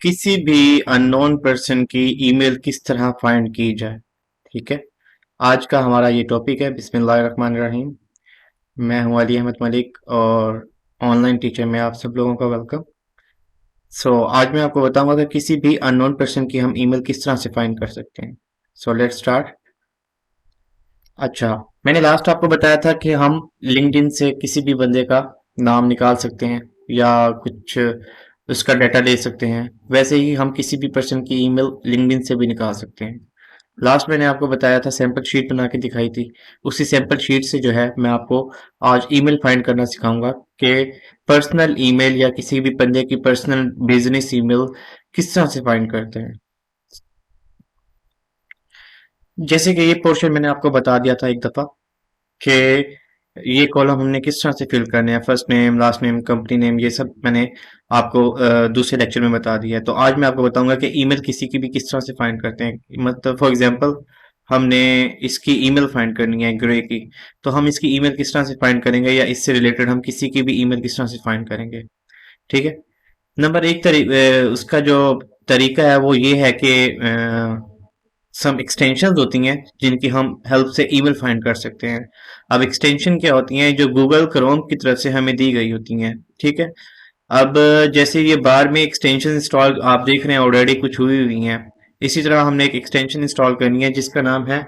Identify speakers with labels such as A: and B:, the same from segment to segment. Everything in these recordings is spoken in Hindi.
A: किसी भी अननोन पर्सन की ईमेल किस तरह फाइंड की जाए। ठीक है, आज का हमारा ये टॉपिक है। बिस्मिल्लाहिर्रहमानिर्रहीम। मैं हूं अली अहमद मलिक और ऑनलाइन टीचर में आप सब लोगों का वेलकम। आज मैं आपको बताऊंगा कि किसी भी अननोन पर्सन की हम ईमेल किस तरह से फाइंड कर सकते हैं। Let's start. अच्छा, मैंने लास्ट आपको बताया था कि हम लिंक्डइन से किसी भी बंदे का नाम निकाल सकते हैं या कुछ उसका डाटा ले सकते हैं। वैसे ही हम किसी भी पर्सन की ईमेल लिंक्डइन से भी निकाल सकते हैं। लास्ट मैंने आपको बताया था, सैंपल शीट बना के दिखाई थी। उसी सैंपल शीट से जो है मैं आपको आज ईमेल फाइंड करना सिखाऊंगा कि पर्सनल ईमेल या किसी भी बंदे की पर्सनल बिजनेस ईमेल किस तरह से फाइंड करते हैं। जैसे कि ये पोर्शन मैंने आपको बता दिया था एक दफा कि ये कॉलम हमने किस तरह से फिल करने हैं, first name, last name, company name, ये सब मैंने आपको दूसरे लेक्चर में बता दिया है। तो आज मैं आपको बताऊंगा कि ईमेल किसी की भी किस तरह से फाइंड करते हैं। मतलब फॉर एग्जांपल हमने इसकी ईमेल फाइंड करनी है ग्रे की, तो हम इसकी ईमेल किस तरह से फाइंड करेंगे या इससे रिलेटेड हम किसी की भी ईमेल किस तरह से फाइंड करेंगे। ठीक है, नंबर एक उसका जो तरीका है वो ये है कि सम एक्सटेंशंस होती हैं जिनकी हम हेल्प से ईमेल फाइंड कर सकते हैं। अब एक्सटेंशन क्या होती हैं, जो गूगल क्रोम की तरफ से हमें दी गई होती हैं। ठीक है, अब जैसे ये बार में एक्सटेंशन इंस्टॉल आप देख रहे हैं ऑलरेडी कुछ हुई हुई हैं। इसी तरह हमने एक एक्सटेंशन इंस्टॉल करनी है जिसका नाम है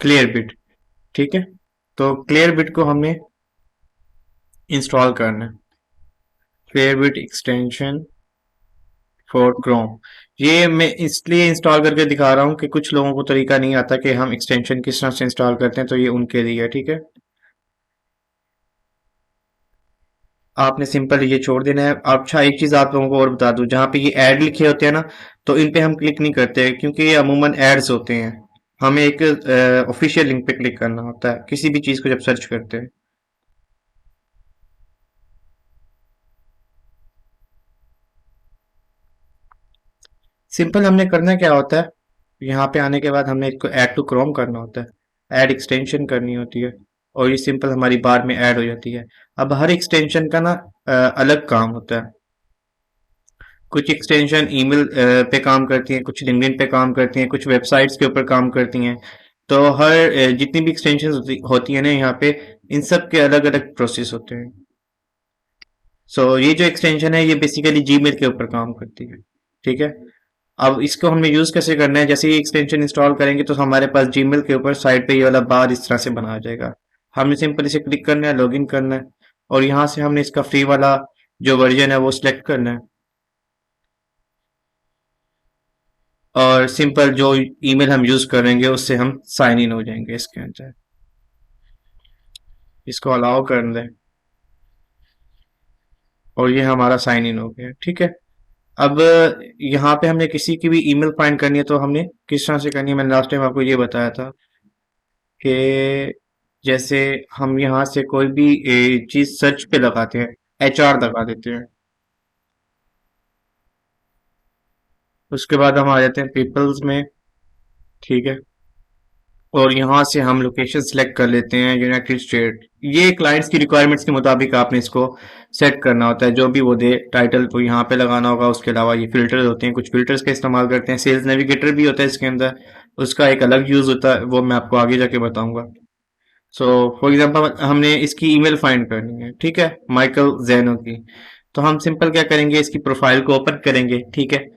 A: क्लियर बिट। ठीक है, तो क्लियर बिट को हमने इंस्टॉल करना है। Clear bit extension for Chrome. ये मैं इसलिए इंस्टॉल करके दिखा रहा हूँ कि कुछ लोगों को तरीका नहीं आता कि हम एक्सटेंशन किस तरह से इंस्टॉल करते हैं, तो ये उनके लिए है। ठीक है, आपने सिंपल ये छोड़ देना है। अच्छा, एक चीज आप लोगों को और बता दूं, जहाँ पे ये ऐड लिखे होते हैं ना, तो इन पे हम क्लिक नहीं करते क्योंकि ये अमूमन एड्स होते हैं। हमें एक ऑफिशियल लिंक पे क्लिक करना होता है किसी भी चीज को जब सर्च करते हैं। सिंपल हमने करना क्या होता है, यहाँ पे आने के बाद हमने इसको ऐड टू क्रोम करना होता है, ऐड एक्सटेंशन करनी होती है और ये सिंपल हमारी बार में ऐड हो जाती है। अब हर एक्सटेंशन का ना अलग काम होता है। कुछ एक्सटेंशन ईमेल पे काम करती हैं, कुछ लिंक्डइन पे काम करती हैं, कुछ वेबसाइट्स के ऊपर काम करती हैं। तो हर जितनी भी एक्सटेंशन होती है ना यहाँ पे, इन सब के अलग अलग प्रोसेस होते हैं। ये जो एक्सटेंशन है ये बेसिकली जीमेल के ऊपर काम करती है। ठीक है, अब इसको हमने यूज कैसे करना है, जैसे ये एक्सटेंशन इंस्टॉल करेंगे तो हमारे पास जीमेल के ऊपर साइड पे ये वाला बार इस तरह से बना आ जाएगा। हमने सिंपल इसे क्लिक करना है, लॉगिन करना है और यहाँ से हमने इसका फ्री वाला जो वर्जन है वो सिलेक्ट करना है और सिंपल जो ईमेल हम यूज करेंगे उससे हम साइन इन हो जाएंगे इसके अंदर। इसको अलाउ कर दें और ये हमारा साइन इन हो गया। ठीक है, अब यहाँ पे हमने किसी की भी ईमेल फाइंड करनी है तो हमने किस तरह से करनी है, मैंने लास्ट टाइम आपको ये बताया था कि जैसे हम यहाँ से कोई भी चीज सर्च पे लगाते हैं, एचआर लगा देते हैं। उसके बाद हम आ जाते हैं पीपल्स में। ठीक है, और यहाँ से हम लोकेशन सिलेक्ट कर लेते हैं यूनाइटेड स्टेट। ये क्लाइंट्स की रिक्वायरमेंट्स के मुताबिक आपने इसको सेट करना होता है, जो भी वो दे टाइटल तो यहाँ पे लगाना होगा। उसके अलावा ये फिल्टर्स होते हैं, कुछ फिल्टर्स का इस्तेमाल करते हैं। सेल्स नेविगेटर भी होता है इसके अंदर, उसका एक अलग यूज होता है, वो मैं आपको आगे जाके बताऊंगा। सो फॉर एग्जांपल हमने इसकी ईमेल फाइंड करनी है, ठीक है, माइकल जैनो की। तो हम सिंपल क्या करेंगे, इसकी प्रोफाइल को ओपन करेंगे। ठीक है,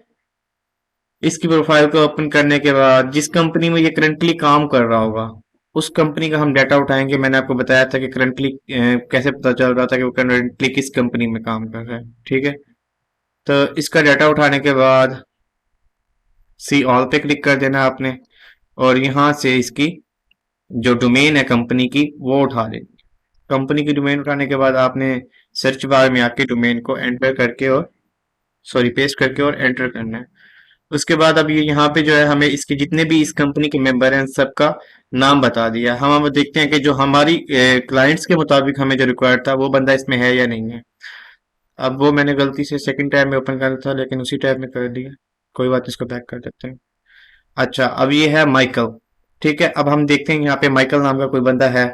A: इसकी प्रोफाइल को ओपन करने के बाद जिस कंपनी में ये करंटली काम कर रहा होगा उस कंपनी का हम डाटा उठाएंगे। मैंने आपको बताया था कि करंटली कैसे पता चल रहा था कि वो करंटली किस कंपनी में काम कर रहा है। ठीक है, तो इसका डाटा उठाने के बाद सी ऑल पे क्लिक कर देना आपने और यहाँ से इसकी जो डोमेन है कंपनी की वो उठा लेनी। कंपनी की डोमेन उठाने के बाद आपने सर्च बार में आके डोमेन को एंटर करके और सॉरी पेस्ट करके और एंटर करना है। उसके बाद अब ये यहाँ पे जो है हमें इसके जितने भी इस कंपनी के मेंबर हैं सबका नाम बता दिया। हम अब देखते हैं कि जो हमारी क्लाइंट्स के मुताबिक हमें जो रिक्वायर्ड था वो बंदा इसमें है या नहीं है। अब वो मैंने गलती से सेकंड टैब में ओपन करना था लेकिन उसी टैब में कर दिया, कोई बात नहीं, इसको बैक कर देते हैं। अच्छा, अब ये है माइकल। ठीक है, अब हम देखते हैं यहाँ पे माइकल नाम का कोई बंदा है।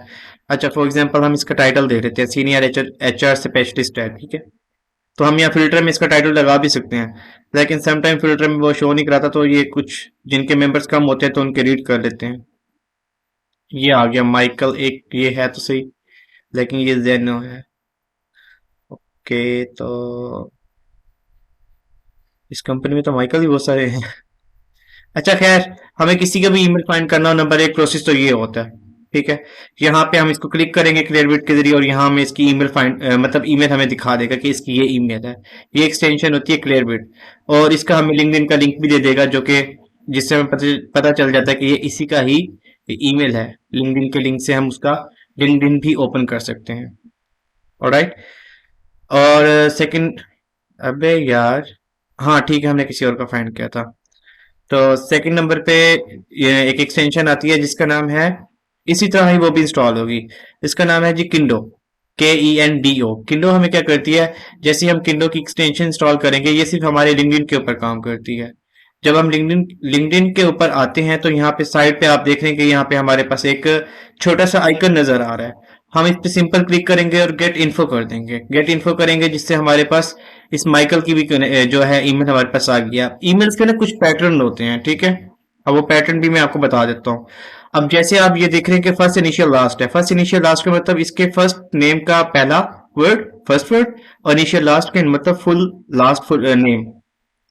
A: अच्छा, फॉर एग्जांपल हम इसका टाइटल देख लेते हैं, सीनियर एचआर स्पेशलिस्ट है। ठीक है, तो हम यहाँ फिल्टर में इसका टाइटल लगा भी सकते हैं, लेकिन सम टाइम फिल्टर में वो शो नहीं कराता, तो ये कुछ जिनके मेंबर्स कम होते हैं तो उनके रीड कर लेते हैं। ये आ गया माइकल, एक ये है तो सही, लेकिन ये जेनो है। ओके, तो इस कंपनी में तो माइकल ही बहुत सारे हैं। अच्छा खैर, हमें किसी का भी ईमेल फाइंड करना हो, नंबर एक प्रोसेस तो ये होता है। ठीक है, यहाँ पे हम इसको क्लिक करेंगे क्लियरबिट के जरिए, और यहाँ हमें इसकी ईमेल फाइंड मतलब ईमेल हमें दिखा देगा कि इसकी ये ईमेल है। ये एक्सटेंशन होती है क्लियरबिट, और इसका हमें लिंक्डइन का लिंक भी दे देगा, जो कि जिससे हमें पता चल जाता है कि ये इसी का ही ईमेल है। लिंक्डइन के लिंक से हम उसका लिंक्डइन भी ओपन कर सकते हैं। ऑलराइट। और सेकंड, अबे यार, हाँ ठीक है, हमने किसी और का फाइंड किया था। तो सेकंड नंबर पे ये एक एक्सटेंशन आती है जिसका नाम है, इसी तरह ही वो भी इंस्टॉल होगी। इसका नाम है जी किंडो, KENDO। किंडो हमें क्या करती है, जैसे ही हम किंडो की एक्सटेंशन इंस्टॉल करेंगे, ये सिर्फ हमारे लिंक्डइन के ऊपर काम करती है। जब हम लिंक्डइन लिंक्डइन के ऊपर आते हैं तो यहाँ पे साइड पे आप देख रहे हैं कि यहाँ पे हमारे पास एक छोटा सा आइकन नजर आ रहा है। हम इस पे सिंपल क्लिक करेंगे और गेट इन्फो कर देंगे। गेट इन्फो करेंगे जिससे हमारे पास इस माइकल की भी जो है ईमेल हमारे पास आ गया। ईमेल्स के ना कुछ पैटर्न होते हैं, ठीक है। अब वो पैटर्न भी मैं आपको बता देता हूँ। अब जैसे आप ये देख रहे हैं कि फर्स्ट इनिशियल लास्ट है, फर्स्ट इनिशियल लास्ट का मतलब इसके फर्स्ट नेम का पहला वर्ड फर्स्ट वर्ड, और इनिशियल लास्ट का मतलब फुल लास्ट फुल नेम,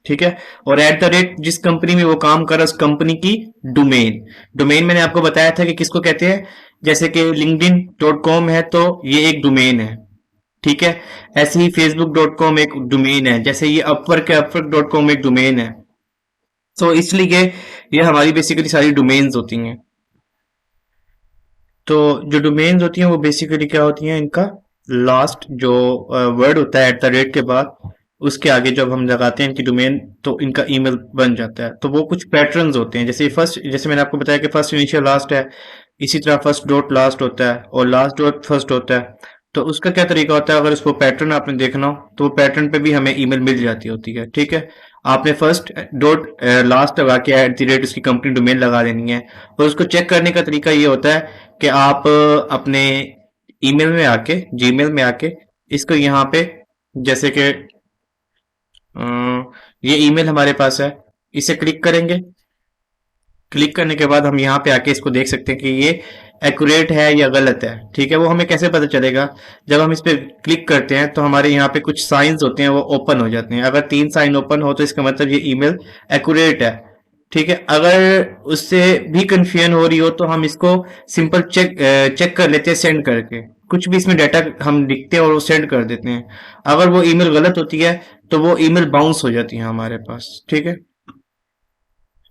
A: ठीक है। और एट द रेट जिस कंपनी में वो काम कर रहा है, उस कंपनी की डोमेन। डोमेन मैंने आपको बताया था कि किसको कहते हैं, जैसे कि linkedin.com है तो ये एक डोमेन है, ठीक है। ऐसे ही facebook.com एक डोमेन है, जैसे ये अपवर्क है, upwork.com एक डोमेन है। तो इसलिए ये हमारी बेसिकली सारी डोमेन्स होती हैं। तो जो डोमेन्स होती हैं वो बेसिकली क्या होती हैं, इनका लास्ट जो वर्ड होता है एट द रेट के बाद, उसके आगे जब हम लगाते हैं इनकी डोमेन, तो इनका ईमेल बन जाता है। तो वो कुछ पैटर्न्स होते हैं, जैसे फर्स्ट, जैसे मैंने आपको बताया कि फर्स्ट इनिशियल लास्ट है, इसी तरह फर्स्ट डॉट लास्ट होता है और लास्ट डॉट फर्स्ट होता है। तो उसका क्या तरीका होता है, अगर उसको पैटर्न आपने देखना हो तो वो पैटर्न पे भी हमें ईमेल मिल जाती होती है, ठीक है। आपने फर्स्ट डॉट लास्ट लगा के एट द रेट उसकी कंपनी डोमेन लगा देनी है। और उसको चेक करने का तरीका ये होता है कि आप अपने ईमेल में आके, जीमेल में आके, इसको यहाँ पे, जैसे कि ये ईमेल हमारे पास है, इसे क्लिक करेंगे। क्लिक करने के बाद हम यहाँ पे आके इसको देख सकते हैं कि ये एक्यूरेट है या गलत है, ठीक है। वो हमें कैसे पता चलेगा, जब हम इस पे क्लिक करते हैं तो हमारे यहाँ पे कुछ साइंस होते हैं वो ओपन हो जाते हैं। अगर 3 साइन ओपन हो तो इसका मतलब ये ईमेल एक्यूरेट है, ठीक है। अगर उससे भी कंफ्यूजन हो रही हो तो हम इसको सिंपल चेक कर लेते हैं सेंड करके। कुछ भी इसमें डाटा हम लिखते हैं और वो सेंड कर देते हैं। अगर वो ईमेल गलत होती है तो वो ईमेल बाउंस हो जाती है हमारे पास, ठीक है।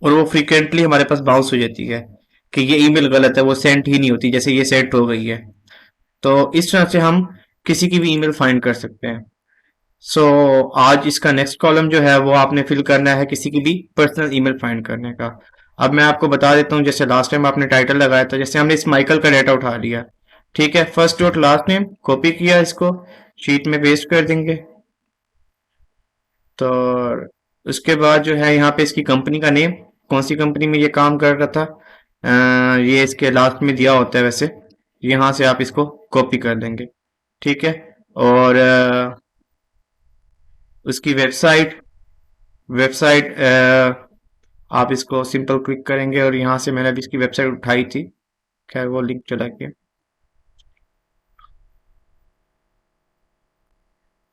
A: और वो फ्रीक्वेंटली हमारे पास बाउंस हो जाती है कि ये ईमेल गलत है, वो सेंड ही नहीं होती, जैसे ये सेंड हो गई है। तो इस तरह से हम किसी की भी ईमेल फाइंड कर सकते हैं। सो आज इसका नेक्स्ट कॉलम जो है वो आपने फिल करना है किसी की भी पर्सनल ईमेल फाइंड करने का। अब मैं आपको बता देता हूँ, जैसे लास्ट टाइम आपने टाइटल लगाया था, जैसे हमने इस माइकल का डाटा उठा लिया, ठीक है। First dot last name copy किया, इसको शीट में पेस्ट कर देंगे। तो उसके बाद जो है यहाँ पे इसकी कंपनी का नेम, कौन सी कंपनी में ये काम कर रहा था, ये इसके लास्ट में दिया होता है वैसे। यहाँ से आप इसको कॉपी कर देंगे, ठीक है। और उसकी वेबसाइट, वेबसाइट आप इसको सिंपल क्लिक करेंगे, और यहाँ से मैंने अभी इसकी वेबसाइट उठाई थी, खैर वो लिंक चला गया।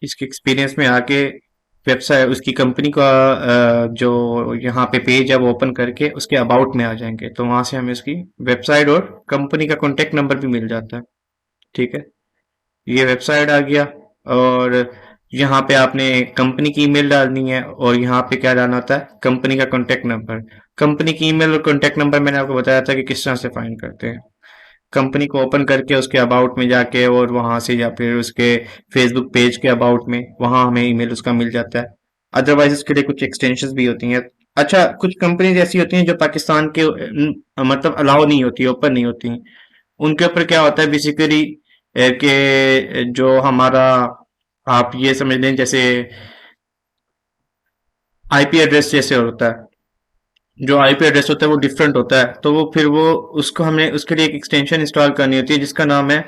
A: इसके एक्सपीरियंस में आके वेबसाइट उसकी कंपनी का जो यहाँ पे पेज है वो ओपन करके उसके अबाउट में आ जाएंगे, तो वहां से हमें उसकी वेबसाइट और कंपनी का कॉन्टेक्ट नंबर भी मिल जाता है, ठीक है। ये वेबसाइट आ गया, और यहाँ पे आपने कंपनी की ईमेल डालनी है, और यहाँ पे क्या डालना होता है, कंपनी का कॉन्टेक्ट नंबर। कंपनी की ईमेल और कॉन्टेक्ट नंबर मैंने आपको बताया था कि किस तरह से फाइंड करते हैं। कंपनी को ओपन करके उसके अबाउट में जाके, और वहां से या फिर उसके फेसबुक पेज के अबाउट में, वहां हमें ईमेल उसका मिल जाता है। अदरवाइज उसके लिए कुछ एक्सटेंशन भी होती हैं। अच्छा, कुछ कंपनीज ऐसी होती हैं जो पाकिस्तान के मतलब अलाउ नहीं होती, ओपन नहीं होती। उनके ऊपर क्या होता है बेसिकली कि जो हमारा, आप ये समझ लें जैसे आईपी एड्रेस जैसे होता है, जो आईपी एड्रेस होता है वो डिफरेंट होता है, तो वो फिर वो उसको हमने उसके लिए एक एक्सटेंशन इंस्टॉल करनी होती है जिसका नाम है,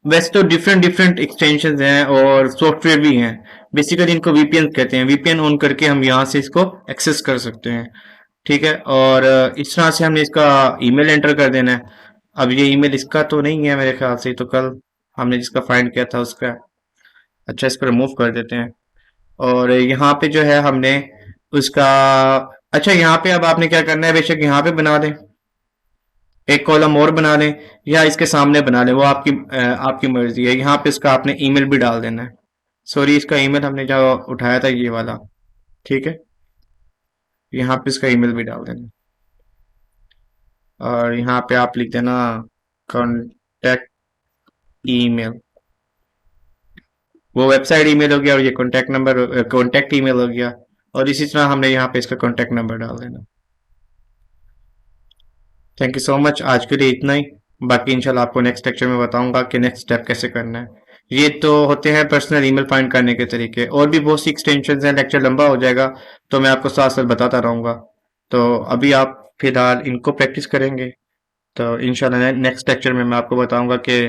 A: वैसे तो डिफरेंट डिफरेंट एक्सटेंशन हैं और सॉफ्टवेयर भी हैं, बेसिकली इनको वीपीएन कहते हैं। वीपीएन ऑन करके हम यहाँ से इसको एक्सेस कर सकते हैं। ठीक है, और इस तरह से हमने इसका ईमेल एंटर कर देना है। अब ये ईमेल इसका तो नहीं है मेरे ख्याल से, तो कल हमने जिसका फाइंड किया था उसका। अच्छा, इसको रिमूव कर देते हैं। और यहाँ पे जो है हमने उसका, अच्छा यहाँ पे अब आपने क्या करना है, बेशक यहाँ पे बना दें, एक कॉलम और बना लें या इसके सामने बना लें, वो आपकी मर्जी है। यहाँ पे इसका आपने ईमेल भी डाल देना है। सॉरी, इसका ईमेल हमने जो उठाया था ये वाला, ठीक है, यहाँ पे इसका ईमेल भी डाल देना। और यहाँ पे आप लिख देना कॉन्टेक्ट ईमेल, वो वेबसाइट ईमेल हो गया और ये कॉन्टेक्ट नंबर, कॉन्टेक्ट ईमेल हो गया। और इसी तरह हमने यहाँ पे इसका कॉन्टेक्ट नंबर डाल देना। थैंक यू सो मच, आज के लिए इतना ही। बाकी इंशाल्लाह आपको नेक्स्ट लेक्चर में बताऊंगा कि नेक्स्ट स्टेप कैसे करना है। ये तो होते हैं पर्सनल ईमेल फाइंड करने के तरीके, और भी बहुत सी एक्सटेंशन हैं। लेक्चर लंबा हो जाएगा तो मैं आपको साथ साथ बताता रहूंगा। तो अभी आप फिलहाल इनको प्रैक्टिस करेंगे, तो इंशाल्लाह नेक्स्ट लेक्चर में मैं आपको बताऊंगा कि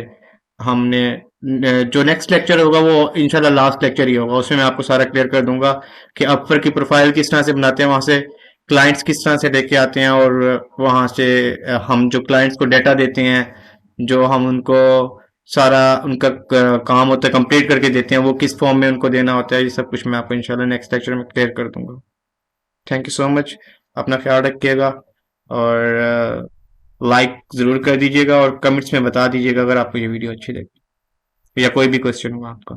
A: हमने जो नेक्स्ट लेक्चर होगा वो इंशाल्लाह लास्ट लेक्चर ही होगा। उसमें मैं आपको सारा क्लियर कर दूंगा कि अपवर की प्रोफाइल किस तरह से बनाते हैं, वहां से क्लाइंट्स किस तरह से लेके आते हैं, और वहां से हम जो क्लाइंट्स को डेटा देते हैं, जो हम उनको सारा उनका काम होता है कंप्लीट करके देते हैं, वो किस फॉर्म में उनको देना होता है, ये सब कुछ मैं आपको इंशाल्लाह नेक्स्ट लेक्चर में क्लियर कर दूंगा। थैंक यू सो मच, अपना ख्याल रखिएगा, और लाइक ज़रूर कर दीजिएगा और कमेंट्स में बता दीजिएगा अगर आपको ये वीडियो अच्छी लगी या कोई भी क्वेश्चन हुआ आपका।